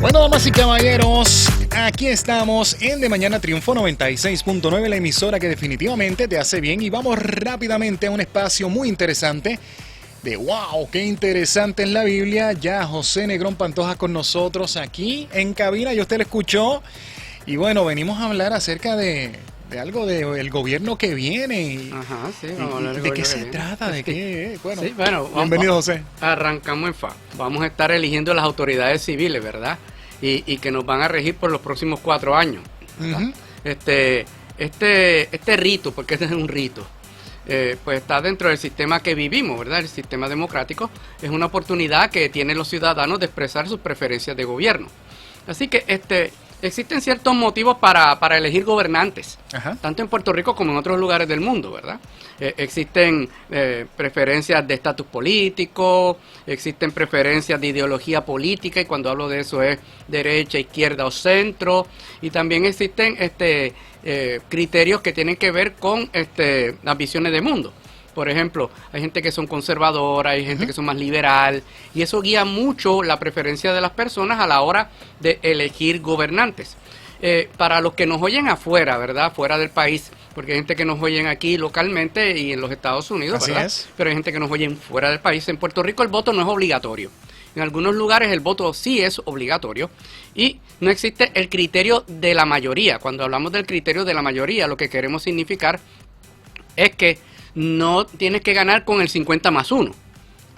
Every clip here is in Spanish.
Bueno, damas y caballeros, aquí estamos en De Mañana Triunfo 96.9, la emisora que definitivamente te hace bien. Y vamos rápidamente a un espacio muy interesante de wow, qué interesante es la Biblia. Ya José Negrón Pantoja con nosotros aquí en cabina, y usted lo escuchó. Y bueno, venimos a hablar acerca de algo del gobierno que viene. Ajá, sí, vamos a hablar del ¿De qué gobierno se que viene. trata? ¿De qué? Bueno, Sí, bueno, bienvenido, José. Arrancamos en fa. Vamos a estar eligiendo las autoridades civiles, ¿verdad? Y que nos van a regir por los próximos 4 años, ¿verdad? Ujú. Este rito, porque este es un rito, pues está dentro del sistema que vivimos, ¿verdad? El sistema democrático es una oportunidad que tienen los ciudadanos de expresar sus preferencias de gobierno. Así que existen ciertos motivos para elegir gobernantes, Ajá. tanto en Puerto Rico como en otros lugares del mundo, ¿verdad? Existen preferencias de estatus político, existen preferencias de ideología política, y cuando hablo de eso es derecha, izquierda o centro, y también existen criterios que tienen que ver con las visiones de mundo. Por ejemplo, hay gente que son conservadoras, hay gente que son más liberal, y eso guía mucho la preferencia de las personas a la hora de elegir gobernantes. Para los que nos oyen afuera, ¿verdad? Fuera del país, porque hay gente que nos oyen aquí localmente y en los Estados Unidos, Así ¿verdad? es. Pero hay gente que nos oyen fuera del país. En Puerto Rico el voto no es obligatorio. En algunos lugares el voto sí es obligatorio y no existe el criterio de la mayoría. Cuando hablamos del criterio de la mayoría, lo que queremos significar es que no tienes que ganar con el 50+1.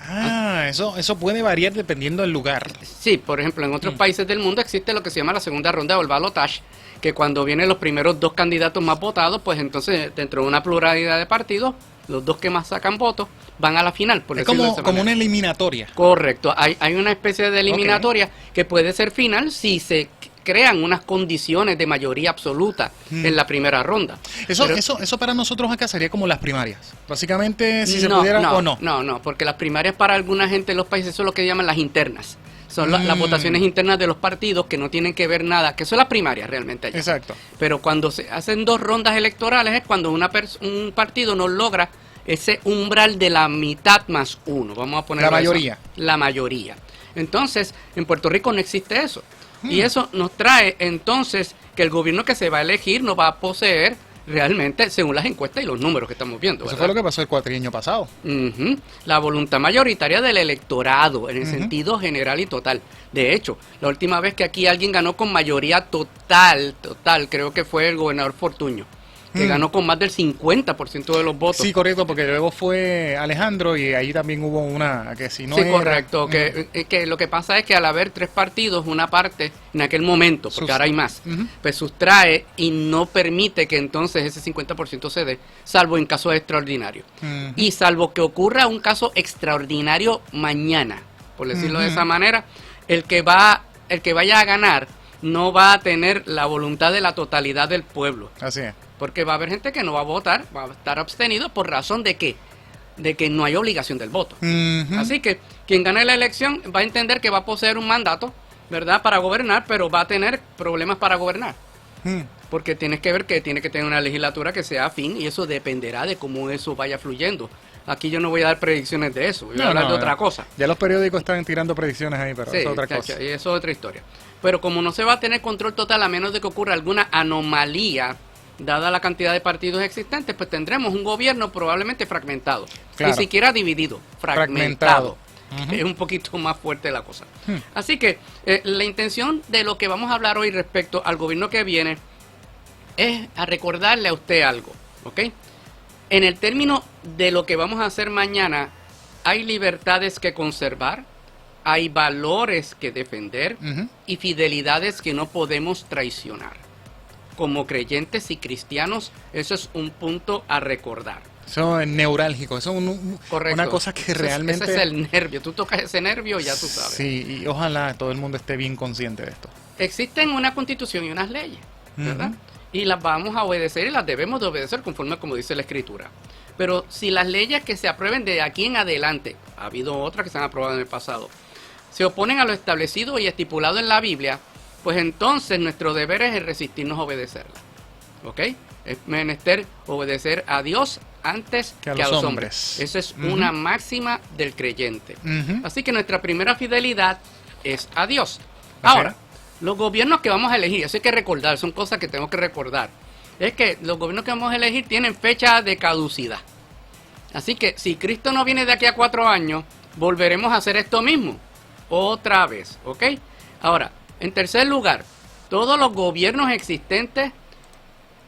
Ah, eso puede variar dependiendo del lugar. Sí, por ejemplo, en otros países del mundo existe lo que se llama la segunda ronda o el balotage, que cuando vienen los primeros 2 candidatos más votados, pues entonces dentro de una pluralidad de partidos, los 2 que más sacan votos van a la final, por Es decirlo de como esa manera. una eliminatoria. Correcto, hay una especie de eliminatoria que puede ser final si se crean unas condiciones de mayoría absoluta en la primera ronda. Eso Pero- eso para nosotros acá sería como las primarias. Básicamente, si se no, pudiera no, o no. No, porque las primarias para alguna gente en los países son lo que llaman las internas. Son las votaciones internas de los partidos que no tienen que ver nada, que son las primarias realmente allá. Exacto. Pero cuando se hacen 2 rondas electorales es cuando un partido no logra ese umbral de la mitad más 1. Vamos a poner La mayoría. La mayoría. Entonces, en Puerto Rico no existe eso. Y eso nos trae entonces que el gobierno que se va a elegir no va a poseer realmente, según las encuestas y los números que estamos viendo, Eso ¿verdad? fue lo que pasó el cuatrienio pasado. Ujú. La voluntad mayoritaria del electorado en el sentido general y total. De hecho, la última vez que aquí alguien ganó con mayoría total, creo que fue el gobernador Fortuño, que ganó con más del 50% de los votos. Sí, correcto, porque luego fue Alejandro y ahí también hubo una que si no Sí, era... correcto. Que lo que pasa es que al haber 3 partidos, una parte en aquel momento, porque ahora hay más, pues sustrae y no permite que entonces ese 50% se dé, salvo en casos extraordinarios. Y salvo que ocurra un caso extraordinario mañana, por decirlo de esa manera, el que vaya a ganar no va a tener la voluntad de la totalidad del pueblo. Así es. Porque va a haber gente que no va a votar, va a estar abstenido por razón de que no hay obligación del voto. Ujú. Así que quien gane la elección va a entender que va a poseer un mandato, ¿verdad?, para gobernar, pero va a tener problemas para gobernar. Mm. Porque tienes que ver que tiene que tener una legislatura que sea afín y eso dependerá de cómo eso vaya fluyendo. Aquí yo no voy a dar predicciones de eso, voy a hablar de otra cosa. Ya los periódicos están tirando predicciones ahí, pero Sí, eso es otra chacha, cosa. y eso es otra historia. Pero como no se va a tener control total a menos de que ocurra alguna anomalía, dada la cantidad de partidos existentes, pues tendremos un gobierno probablemente fragmentado. Claro. Ni siquiera dividido, fragmentado. Ujú. Es un poquito más fuerte la cosa. Así que la intención de lo que vamos a hablar hoy respecto al gobierno que viene es a recordarle a usted algo, ¿ok? En el término de lo que vamos a hacer mañana, hay libertades que conservar, hay valores que defender Ujú. y fidelidades que no podemos traicionar. Como creyentes y cristianos, eso es un punto a recordar. Eso es neurálgico, eso es Correcto. una cosa que realmente... Ese es el nervio. Tú tocas ese nervio y ya tú sabes. Sí, y ojalá todo el mundo esté bien consciente de esto. Existen una constitución y unas leyes, ¿verdad? Ujú. Y las vamos a obedecer y las debemos de obedecer conforme como dice la Escritura. Pero si las leyes que se aprueben de aquí en adelante, ha habido otras que se han aprobado en el pasado, se oponen a lo establecido y estipulado en la Biblia, pues entonces nuestro deber es el resistirnos a obedecerla. ¿Ok? Es menester obedecer a Dios antes que a los hombres. Esa es una máxima del creyente. Así que nuestra primera fidelidad es a Dios. Ahora, los gobiernos que vamos a elegir, eso hay que recordar, son cosas que tenemos que recordar, es que los gobiernos que vamos a elegir tienen fecha de caducidad. Así que si Cristo no viene de aquí a 4 años, volveremos a hacer esto mismo, otra vez, ¿ok? Ahora, en tercer lugar, todos los gobiernos existentes,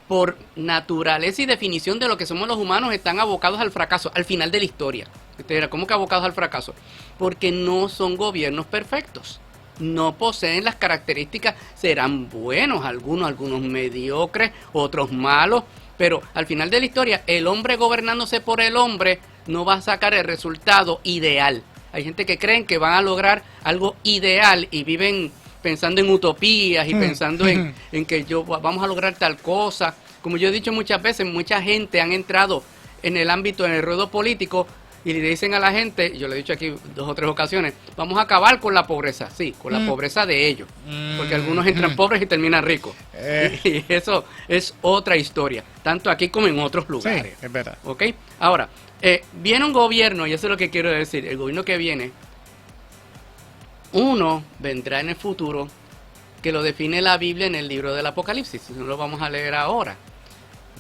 por naturaleza y definición de lo que somos los humanos, están abocados al fracaso, al final de la historia. Usted dirá, ¿cómo que abocados al fracaso? Porque no son gobiernos perfectos. No poseen las características, serán buenos algunos mediocres, otros malos, pero al final de la historia, el hombre gobernándose por el hombre no va a sacar el resultado ideal. Hay gente que creen que van a lograr algo ideal y viven pensando en utopías y pensando en que vamos a lograr tal cosa. Como yo he dicho muchas veces, mucha gente han entrado en el ámbito, en el ruedo político, y le dicen a la gente, yo le he dicho aquí 2 o 3 ocasiones, vamos a acabar con la pobreza, sí, con la pobreza de ellos, porque algunos entran pobres y terminan ricos. Y eso es otra historia, tanto aquí como en otros lugares. Sí, es verdad. ¿Ok? Ahora, viene un gobierno, y eso es lo que quiero decir, el gobierno que viene, uno vendrá en el futuro, que lo define la Biblia en el libro del Apocalipsis, no lo vamos a leer ahora.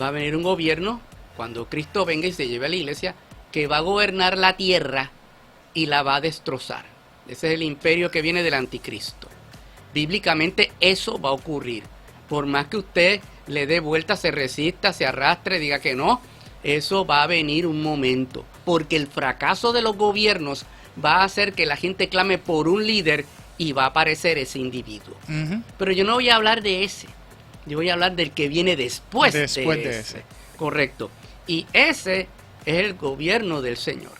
Va a venir un gobierno, cuando Cristo venga y se lleve a la iglesia, que va a gobernar la tierra y la va a destrozar. Ese es el imperio que viene del anticristo. Bíblicamente eso va a ocurrir. Por más que usted le dé vuelta, se resista, se arrastre, diga que no, eso va a venir un momento. Porque el fracaso de los gobiernos va a hacer que la gente clame por un líder y va a aparecer ese individuo. Pero yo no voy a hablar de ese. Yo voy a hablar del que viene después de ese. Correcto. Y ese es el gobierno del Señor.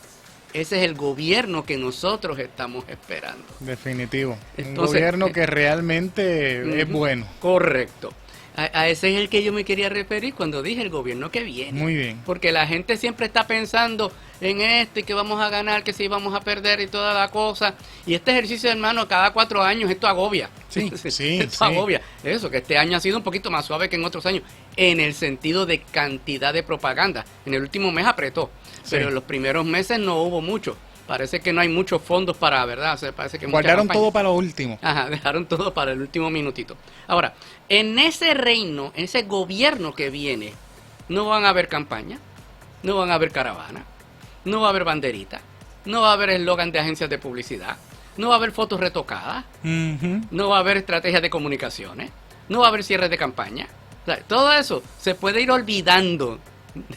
Ese es el gobierno que nosotros estamos esperando. Definitivo. Entonces, un gobierno que realmente es bueno. Correcto. A ese es el que yo me quería referir cuando dije el gobierno que viene. Muy bien. Porque la gente siempre está pensando en esto y que vamos a ganar, que si vamos a perder y toda la cosa. Y este ejercicio, hermano, cada 4 años esto agobia. Sí, sí. Esto agobia. Eso, que este año ha sido un poquito más suave que en otros años. En el sentido de cantidad de propaganda. En el último mes apretó. Pero en los primeros meses no hubo mucho. Parece que no hay muchos fondos para, ¿verdad? O sea, parece que guardaron todo para lo último. Ajá, dejaron todo para el último minutito. Ahora, en ese reino, en ese gobierno que viene, no van a haber campaña, no van a haber caravana, no va a haber banderita, no va a haber eslogan de agencias de publicidad, no va a haber fotos retocadas, no va a haber estrategias de comunicaciones, no va a haber cierres de campaña. O sea, todo eso se puede ir olvidando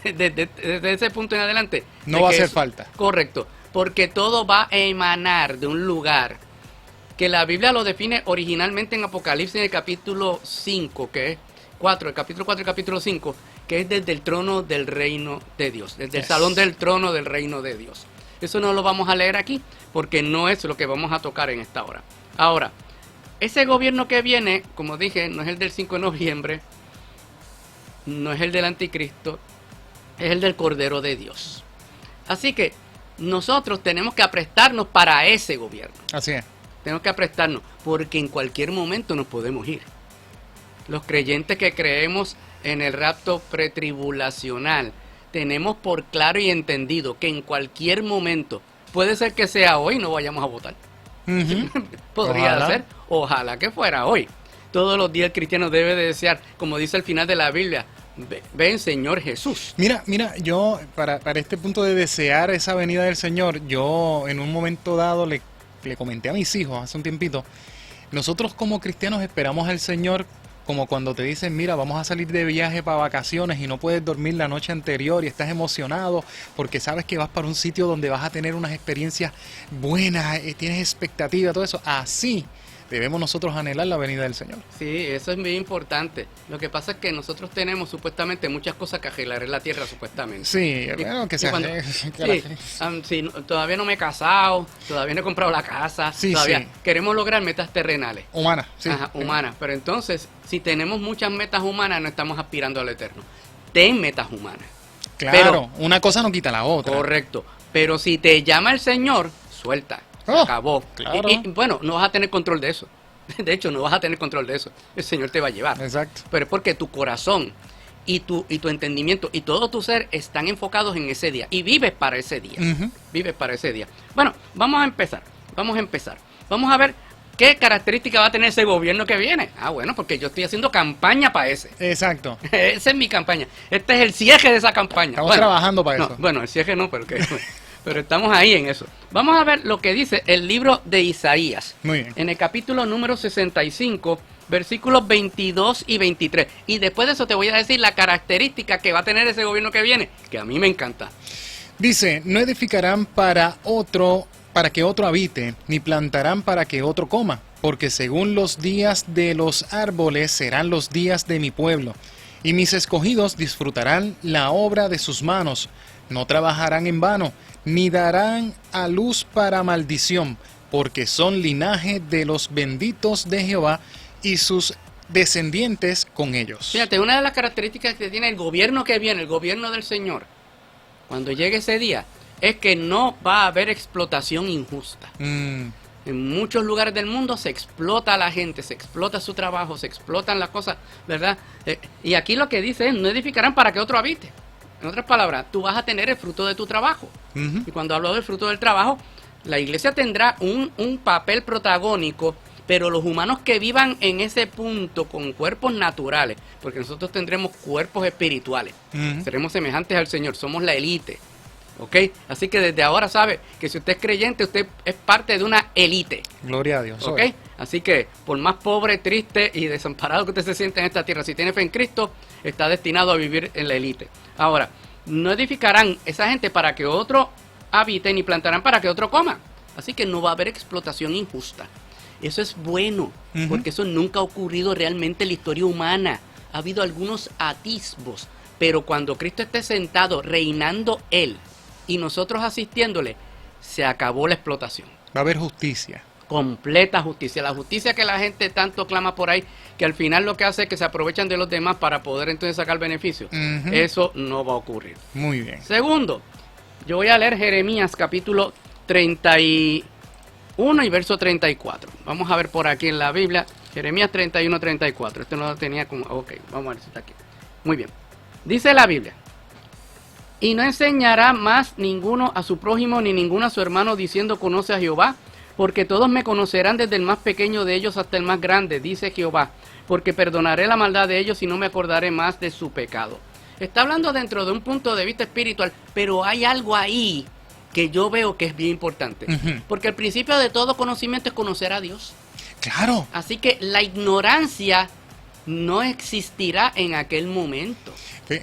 desde ese punto en adelante. No va a hacer falta. Correcto. Porque todo va a emanar de un lugar que la Biblia lo define originalmente en Apocalipsis en el capítulo 5, que es 4, el capítulo 4 y el capítulo 5, que es desde el trono del reino de Dios, desde el salón del trono del reino de Dios. Eso no lo vamos a leer aquí, porque no es lo que vamos a tocar en esta hora. Ahora, ese gobierno que viene, como dije, no es el del 5 de noviembre, no es el del anticristo, es el del Cordero de Dios. Así que nosotros tenemos que aprestarnos para ese gobierno. Así es. Tenemos que aprestarnos, porque en cualquier momento nos podemos ir. Los creyentes que creemos en el rapto pretribulacional, tenemos por claro y entendido que en cualquier momento, puede ser que sea hoy, no vayamos a votar. Podría ser, ojalá que fuera hoy. Todos los días el cristiano debe de desear, como dice el final de la Biblia, ven Señor Jesús. Mira, yo para este punto de desear esa venida del Señor, yo en un momento dado le comenté a mis hijos hace un tiempito, nosotros como cristianos esperamos al Señor como cuando te dicen, mira, vamos a salir de viaje para vacaciones y no puedes dormir la noche anterior y estás emocionado porque sabes que vas para un sitio donde vas a tener unas experiencias buenas, tienes expectativa, todo eso. Así debemos nosotros anhelar la venida del Señor. Sí, eso es muy importante. Lo que pasa es que nosotros tenemos supuestamente muchas cosas que arreglar en la tierra, supuestamente. Sí, bueno, que se todavía no me he casado, todavía no he comprado la casa, todavía queremos lograr metas terrenales. Humanas, sí. Ajá, humanas. Pero entonces, si tenemos muchas metas humanas, no estamos aspirando al eterno. Ten metas humanas. Claro, pero una cosa no quita la otra. Correcto. Pero si te llama el Señor, suelta. Acabó. Claro. Y bueno, no vas a tener control de eso. De hecho, no vas a tener control de eso. El Señor te va a llevar. Exacto. Pero es porque tu corazón y tu entendimiento y todo tu ser están enfocados en ese día. Y vives para ese día. Vives para ese día. Bueno, vamos a empezar. Vamos a ver ¿qué característica va a tener ese gobierno que viene? Ah, bueno, porque yo estoy haciendo campaña para ese. Exacto. Esa es mi campaña. Este es el cierre de esa campaña. Estamos trabajando para eso. Bueno, el cierre no, pero estamos ahí en eso. Vamos a ver lo que dice el libro de Isaías. Muy bien. En el capítulo número 65, versículos 22 y 23. Y después de eso te voy a decir la característica que va a tener ese gobierno que viene, que a mí me encanta. Dice, no edificarán para que otro habite, ni plantarán para que otro coma, porque según los días de los árboles serán los días de mi pueblo, y mis escogidos disfrutarán la obra de sus manos, no trabajarán en vano, ni darán a luz para maldición, porque son linaje de los benditos de Jehová, y sus descendientes con ellos. Fíjate, una de las características que tiene el gobierno que viene, el gobierno del Señor, cuando llegue ese día, es que no va a haber explotación injusta. En muchos lugares del mundo se explota a la gente, se explota su trabajo, se explotan las cosas, ¿verdad? Y aquí lo que dice es, no edificarán para que otro habite. En otras palabras, tú vas a tener el fruto de tu trabajo. Y cuando hablo del fruto del trabajo, la iglesia tendrá un papel protagónico, pero los humanos que vivan en ese punto con cuerpos naturales, porque nosotros tendremos cuerpos espirituales, seremos semejantes al Señor, somos la élite, ¿ok? Así que desde ahora sabe que si usted es creyente, usted es parte de una élite. Gloria a Dios. ¿Ok? Así que por más pobre, triste y desamparado que usted se sienta en esta tierra, si tiene fe en Cristo, está destinado a vivir en la élite. Ahora, no edificarán esa gente para que otro habite, ni plantarán para que otro coma. Así que no va a haber explotación injusta. Eso es bueno, porque eso nunca ha ocurrido realmente en la historia humana. Ha habido algunos atisbos, pero cuando Cristo esté sentado reinando Él y nosotros asistiéndole, se acabó la explotación. Va a haber justicia. Completa justicia. La justicia que la gente tanto clama por ahí, que al final lo que hace es que se aprovechan de los demás para poder entonces sacar beneficios. Eso no va a ocurrir. Muy bien. Segundo, yo voy a leer Jeremías capítulo 31 y verso 34. Vamos a ver por aquí en la Biblia, Jeremías 31, 34. Esto no lo tenía como... Ok, vamos a ver si está aquí. Muy bien. Dice la Biblia: y no enseñará más ninguno a su prójimo ni ninguno a su hermano diciendo conoce a Jehová, porque todos me conocerán desde el más pequeño de ellos hasta el más grande, dice Jehová, porque perdonaré la maldad de ellos y no me acordaré más de su pecado. Está hablando dentro de un punto de vista espiritual, pero hay algo ahí que yo veo que es bien importante. Porque el principio de todo conocimiento es conocer a Dios. Claro. Así que la ignorancia no existirá en aquel momento.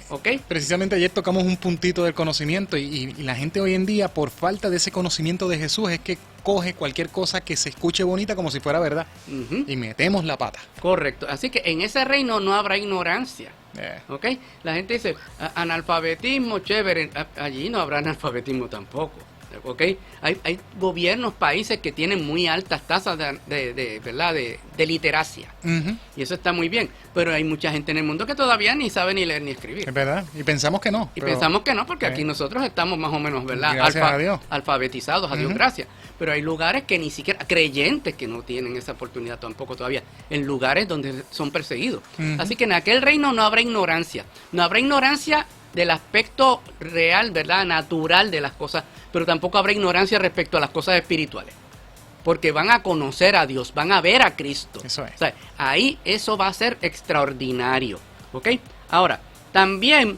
¿Ok? Precisamente ayer tocamos un puntito del conocimiento y la gente hoy en día, por falta de ese conocimiento de Jesús, es que coge cualquier cosa que se escuche bonita como si fuera verdad y metemos la pata. Correcto. Así que en ese reino no habrá ignorancia. ¿Ok? La gente dice, analfabetismo, chévere. Allí no habrá analfabetismo tampoco. ¿Ok? Hay gobiernos, países que tienen muy altas tasas de literacia. Y eso está muy bien. Pero hay mucha gente en el mundo que todavía ni sabe ni leer ni escribir. Es verdad. Y pensamos que no. Y pensamos que no, porque aquí nosotros estamos más o menos, ¿verdad? Gracias a Dios. Alfabetizados, a Dios gracias. Pero hay lugares que ni siquiera, creyentes que no tienen esa oportunidad tampoco todavía, en lugares donde son perseguidos. Así que en aquel reino no habrá ignorancia. No habrá ignorancia del aspecto real, ¿verdad? Natural de las cosas, pero tampoco habrá ignorancia respecto a las cosas espirituales. Porque van a conocer a Dios, van a ver a Cristo. Eso es. O sea, ahí eso va a ser extraordinario. ¿Ok? Ahora, también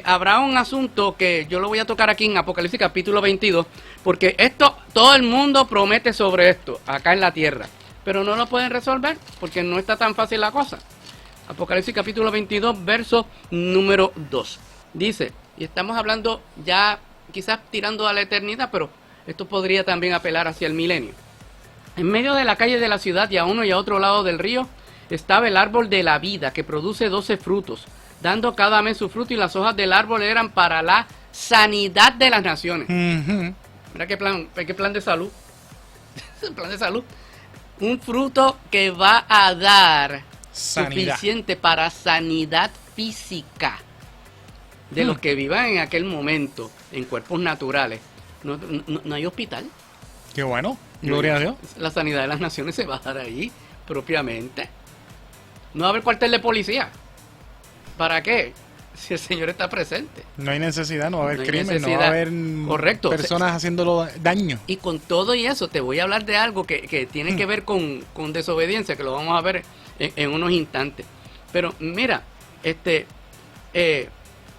habrá un asunto que yo lo voy a tocar aquí en Apocalipsis capítulo 22, porque esto, todo el mundo promete sobre esto, acá en la tierra, pero no lo pueden resolver, porque no está tan fácil la cosa. Apocalipsis capítulo 22, verso número 2. Dice, y estamos hablando ya quizás tirando a la eternidad, pero esto podría también apelar hacia el milenio. En medio de la calle de la ciudad y a uno y a otro lado del río estaba el árbol de la vida que produce 12 frutos, dando cada mes su fruto, y las hojas del árbol eran para la sanidad de las naciones. Mira qué plan de salud. Plan de salud. Un fruto que va a dar sanidad suficiente para sanidad física de los que vivan en aquel momento en cuerpos naturales. No hay hospital. Qué bueno, gloria a Dios. La sanidad de las naciones se va a dar ahí propiamente. No va a haber cuartel de policía. ¿Para qué? si el Señor está presente. No hay necesidad, no va a haber No hay crimen, no necesidad. va a haber Correcto. personas haciéndolo daño. Y con todo y eso, te voy a hablar de algo que tiene que ver con desobediencia, que lo vamos a ver en unos instantes. Pero mira,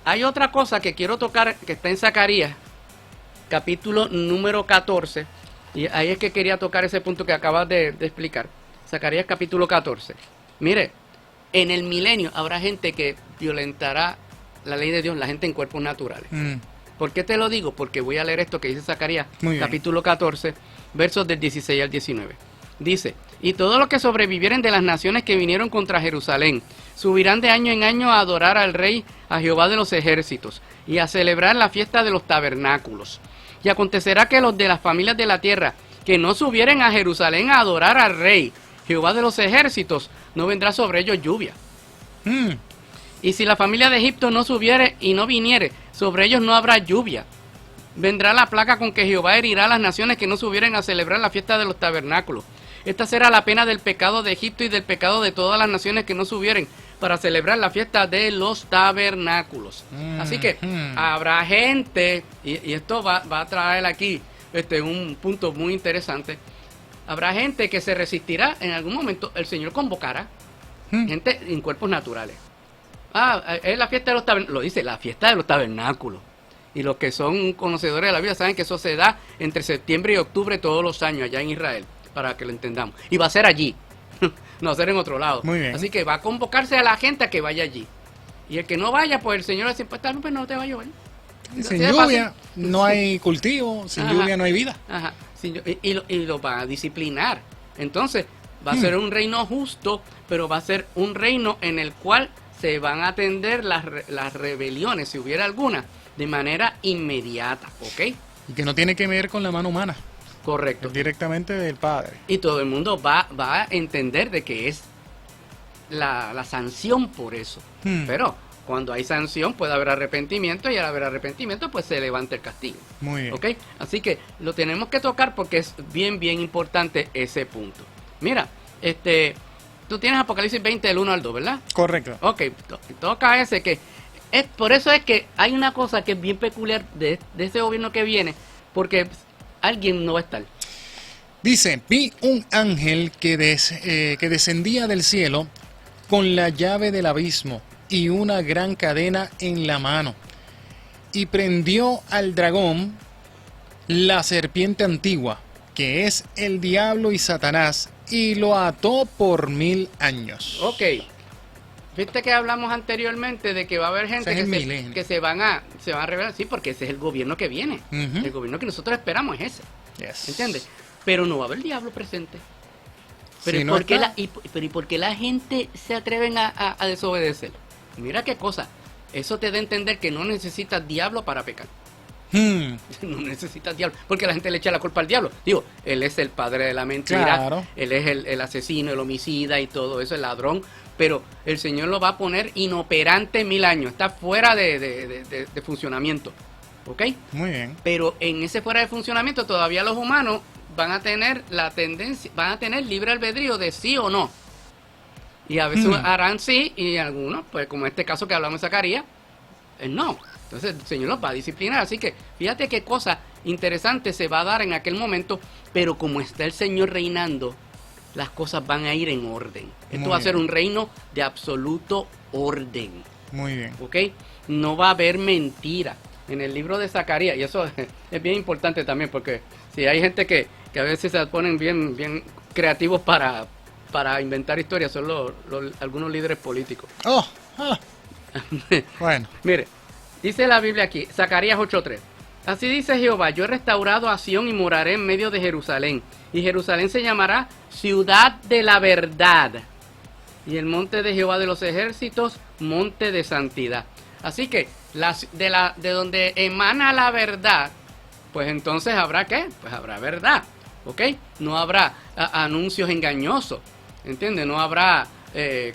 hay otra cosa que quiero tocar que está en Zacarías, capítulo número 14, y ahí es que quería tocar ese punto que acabas de explicar. Zacarías capítulo 14. Mire, en el milenio habrá gente que violentará la ley de Dios, la gente en cuerpos naturales. ¿Por qué te lo digo? Porque voy a leer esto que dice Zacarías, capítulo 14, versos del 16 al 19. Dice, y todos los que sobrevivieren de las naciones que vinieron contra Jerusalén, subirán de año en año a adorar al Rey, a Jehová de los ejércitos, y a celebrar la fiesta de los tabernáculos. Y acontecerá que los de las familias de la tierra, que no subieren a Jerusalén a adorar al Rey, Jehová de los ejércitos, no vendrá sobre ellos lluvia. Y si la familia de Egipto no subiere y no viniere, sobre ellos no habrá lluvia. Vendrá la plaga con que Jehová herirá a las naciones que no subieren a celebrar la fiesta de los tabernáculos. Esta será la pena del pecado de Egipto y del pecado de todas las naciones que no subieren para celebrar la fiesta de los tabernáculos. Así que habrá gente, y esto va a traer aquí un punto muy interesante. Habrá gente que se resistirá en algún momento. El Señor convocará gente en cuerpos naturales. Es la fiesta de los tabernáculos. Lo dice, la fiesta de los tabernáculos. Y los que son conocedores de la Biblia saben que eso se da entre septiembre y octubre todos los años allá en Israel, para que lo entendamos. Y va a ser allí, no va a ser en otro lado. Muy bien. Así que va a convocarse a la gente a que vaya allí. Y el que no vaya, pues el Señor va a decir, pues tal vez no te va a llover. Sin lluvia no hay cultivo, sin lluvia no hay vida. Ajá. Y lo va a disciplinar. Entonces, va a ser un reino justo, pero va a ser un reino en el cual se van a atender las rebeliones, si hubiera alguna, de manera inmediata, ¿ok? Y que no tiene que ver con la mano humana. Correcto. Es directamente del Padre. Y todo el mundo va a entender de que es la sanción por eso. Pero cuando hay sanción puede haber arrepentimiento, y al haber arrepentimiento pues se levanta el castigo. Muy bien. ¿Ok? Así que lo tenemos que tocar porque es bien importante ese punto. Mira, tú tienes Apocalipsis 20 del 1 al 2, ¿verdad? Correcto. Ok, toca ese que... por eso es que hay una cosa que es bien peculiar de ese gobierno que viene, porque alguien no va a estar. Dice, vi un ángel que descendía del cielo con la llave del abismo y una gran cadena en la mano, y prendió al dragón, la serpiente antigua, que es el diablo y Satanás, y lo ató por 1000 años. Ok. Viste que hablamos anteriormente de que va a haber gente que se van a revelar. Sí, porque ese es el gobierno que viene. El gobierno que nosotros esperamos es ese. Yes. ¿Entiendes? Pero no va a haber diablo presente. Pero, Si ¿y, no por qué está... ¿y por qué la gente se atreven a desobedecer? Mira qué cosa. Eso te da a entender que no necesitas diablo para pecar. No necesitas diablo. Porque la gente le echa la culpa al diablo. Digo, él es el padre de la mentira. Claro. Él es el asesino, el homicida y todo eso, el ladrón. Pero el Señor lo va a poner inoperante 1000 años. Está fuera de funcionamiento. ¿Ok? Muy bien. Pero en ese fuera de funcionamiento todavía los humanos van a tener la tendencia, van a tener libre albedrío de sí o no. Y a veces harán sí, y algunos, pues como en este caso que hablamos de Zacarías, no. Entonces el Señor los va a disciplinar. Así que fíjate qué cosa interesante se va a dar en aquel momento. Pero como está el Señor reinando, las cosas van a ir en orden. Esto va a ser un reino de absoluto orden. Muy bien. ¿Ok? No va a haber mentira. En el libro de Zacarías, y eso es bien importante también, porque si hay gente que a veces se ponen bien creativos para inventar historias, son algunos líderes políticos. Bueno. Mire, dice la Biblia aquí, Zacarías 8:3. Así dice Jehová, yo he restaurado a Sión y moraré en medio de Jerusalén. Y Jerusalén se llamará ciudad de la verdad. Y el monte de Jehová de los ejércitos, monte de santidad. Así que de donde emana la verdad, pues entonces habrá ¿qué? Pues habrá verdad, ¿ok? No habrá anuncios engañosos, ¿entiendes? No habrá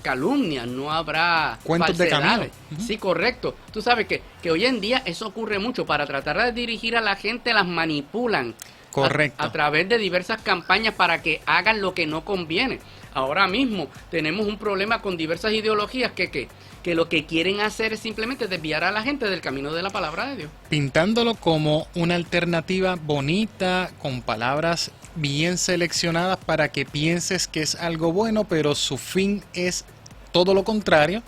calumnias, no habrá cuentos de camino. Sí, correcto. Tú sabes que hoy en día eso ocurre mucho. Para tratar de dirigir a la gente las manipulan Correcto. A través de diversas campañas para que hagan lo que no conviene. Ahora mismo tenemos un problema con diversas ideologías que lo que quieren hacer es simplemente desviar a la gente del camino de la palabra de Dios. Pintándolo como una alternativa bonita, con palabras bien seleccionadas para que pienses que es algo bueno, pero su fin es todo lo contrario.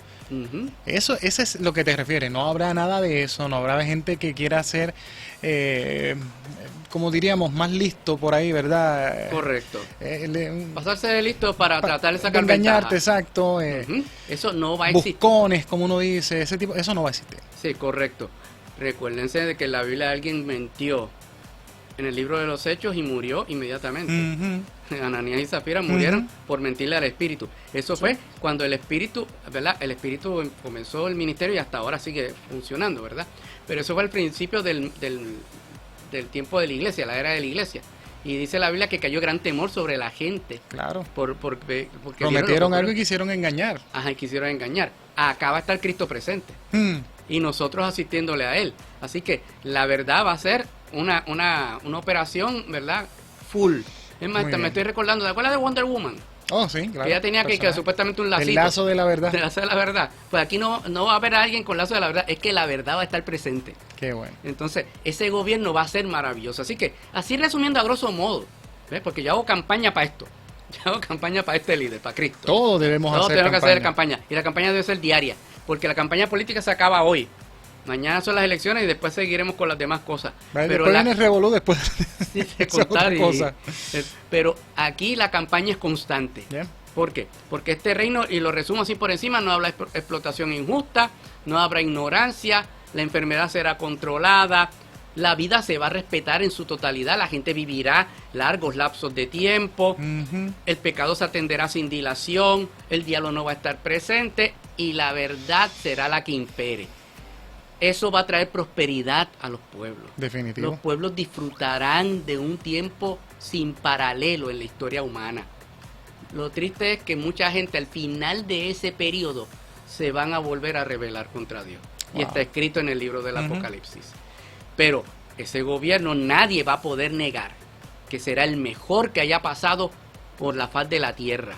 Eso es lo que te refieres. No habrá nada de eso, no habrá gente que quiera ser, como diríamos, más listo por ahí, ¿verdad? Correcto. Pasarse de listo para tratar de sacar engañarte, ventaja. exacto. Eso no va a existir. Buscones, como uno dice, ese tipo, eso no va a existir. Sí, correcto. Recuérdense de que en la Biblia alguien mintió en el libro de los Hechos y murió inmediatamente. Ananías y Zafira murieron por mentirle al Espíritu. Eso fue cuando el Espíritu, ¿verdad? El Espíritu comenzó el ministerio y hasta ahora sigue funcionando, ¿verdad? Pero eso fue al principio del tiempo de la iglesia, la era de la iglesia. Y dice la Biblia que cayó gran temor sobre la gente. Claro. Porque prometieron algo y quisieron engañar. Ajá, y quisieron engañar. Acá va a estar Cristo presente. Y nosotros asistiéndole a Él. Así que la verdad va a ser una operación, ¿verdad? Full. Es más, me estoy recordando, ¿te acuerdas de Wonder Woman? Oh, sí, claro. Que ella tenía que supuestamente un lacito. El lazo de la verdad. El lazo de la verdad. Pues aquí no va a haber a alguien con lazo de la verdad, es que la verdad va a estar presente. Qué bueno. Entonces, ese gobierno va a ser maravilloso. Así que, así resumiendo a grosso modo, ¿ves? Porque yo hago campaña para esto. Yo hago campaña para este líder, para Cristo. Todos debemos hacer campaña. Y la campaña debe ser diaria. Porque la campaña política se acaba hoy. Mañana son las elecciones y después seguiremos con las demás cosas. Pero después viene el revolú después de contar pero aquí la campaña es constante. Yeah. ¿Por qué? Porque este reino, y lo resumo así por encima, no habla explotación injusta, no habrá ignorancia, la enfermedad será controlada, la vida se va a respetar en su totalidad, la gente vivirá largos lapsos de tiempo, el pecado se atenderá sin dilación, el diablo no va a estar presente y la verdad será la que impere. Eso va a traer prosperidad a los pueblos. Definitivo. Los pueblos disfrutarán de un tiempo sin paralelo en la historia humana. Lo triste es que mucha gente al final de ese periodo se van a volver a rebelar contra Dios. Wow. Y está escrito en el libro del Apocalipsis. Pero ese gobierno nadie va a poder negar que será el mejor que haya pasado por la faz de la tierra.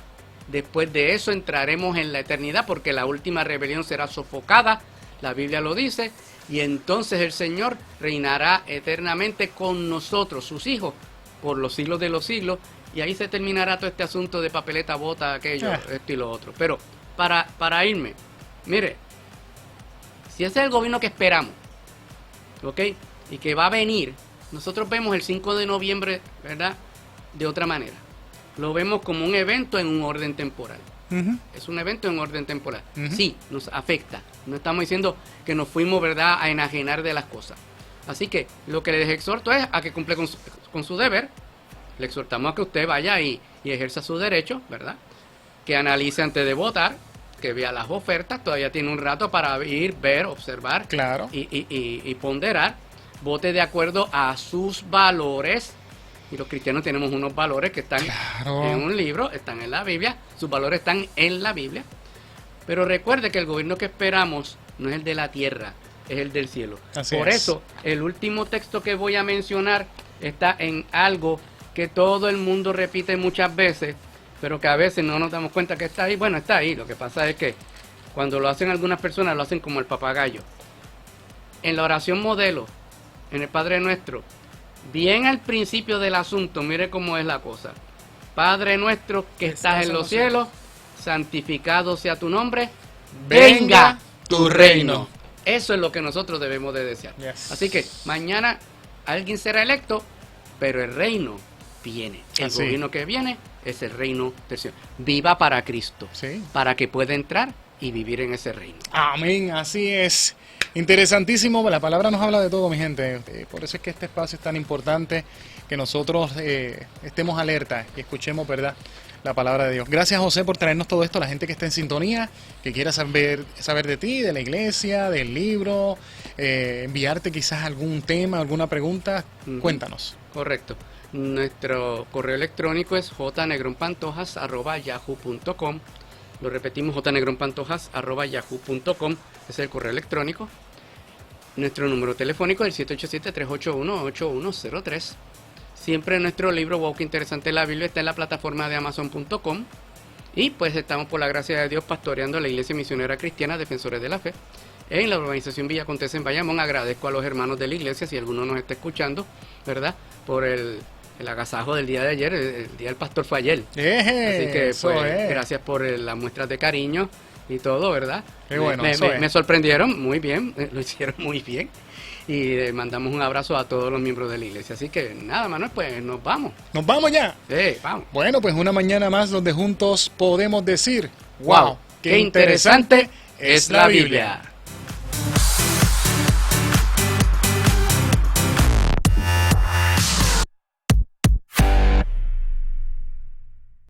Después de eso entraremos en la eternidad porque la última rebelión será sofocada. La Biblia lo dice, y entonces el Señor reinará eternamente con nosotros, sus hijos, por los siglos de los siglos, y ahí se terminará todo este asunto de papeleta, bota, aquello, esto y lo otro. Pero para irme, mire, si ese es el gobierno que esperamos, ¿ok? Y que va a venir, nosotros vemos el 5 de noviembre, ¿verdad? De otra manera. Lo vemos como un evento en un orden temporal. Es un evento en orden temporal. Sí, nos afecta. No estamos diciendo que nos fuimos, ¿verdad?, a enajenar de las cosas. Así que lo que les exhorto es a que cumpla con su deber. Le exhortamos a que usted vaya y ejerza su derecho, ¿verdad? Que analice antes de votar, que vea las ofertas. Todavía tiene un rato para ir, ver, observar, claro, y ponderar. Vote de acuerdo a sus valores. Y los cristianos tenemos unos valores que están en un libro, están en la Biblia, sus valores están en la Biblia. Pero recuerde que el gobierno que esperamos no es el de la tierra, es el del cielo. Por eso, el último texto que voy a mencionar está en algo que todo el mundo repite muchas veces, pero que a veces no nos damos cuenta que está ahí. Bueno, está ahí. Lo que pasa es que cuando lo hacen algunas personas, lo hacen como el papagayo. En la oración modelo, en el Padre Nuestro, bien al principio del asunto, mire cómo es la cosa. Padre nuestro que estás en los cielos, santificado sea tu nombre, venga tu reino. Eso es lo que nosotros debemos de desear. Así que mañana alguien será electo, pero el reino viene. El gobierno que viene es el reino del Señor. Viva para Cristo, para que pueda entrar y vivir en ese reino. Amén, así es. Interesantísimo, la palabra nos habla de todo, mi gente. Por eso es que este espacio es tan importante, que nosotros estemos alerta y escuchemos, ¿verdad?, la palabra de Dios. Gracias, José, por traernos todo esto. La gente que está en sintonía, que quiera saber de ti, de la iglesia, del libro, enviarte quizás algún tema, alguna pregunta, cuéntanos. Correcto. Nuestro correo electrónico es jnegronpantojas@yahoo.com. Lo repetimos, jnegronpantojas@yahoo.com. Es el correo electrónico. Nuestro número telefónico es el 787-381-8103. Siempre nuestro libro, Wow, qué interesante la Biblia, está en la plataforma de Amazon.com. Y pues estamos, por la gracia de Dios, pastoreando la Iglesia Misionera Cristiana Defensores de la Fe en la urbanización Villa Contesa en Bayamón. Agradezco a los hermanos de la iglesia, si alguno nos está escuchando, ¿verdad? Por el agasajo del día de ayer. El día del pastor fue ayer. Así que pues, gracias por las muestras de cariño y todo, ¿verdad? Qué bueno, me sorprendieron muy bien, lo hicieron muy bien. Y mandamos un abrazo a todos los miembros de la iglesia. Así que nada, Manuel, pues nos vamos. ¿Nos vamos ya? Sí, vamos. Bueno, pues una mañana más donde juntos podemos decir, wow, qué interesante es la Biblia.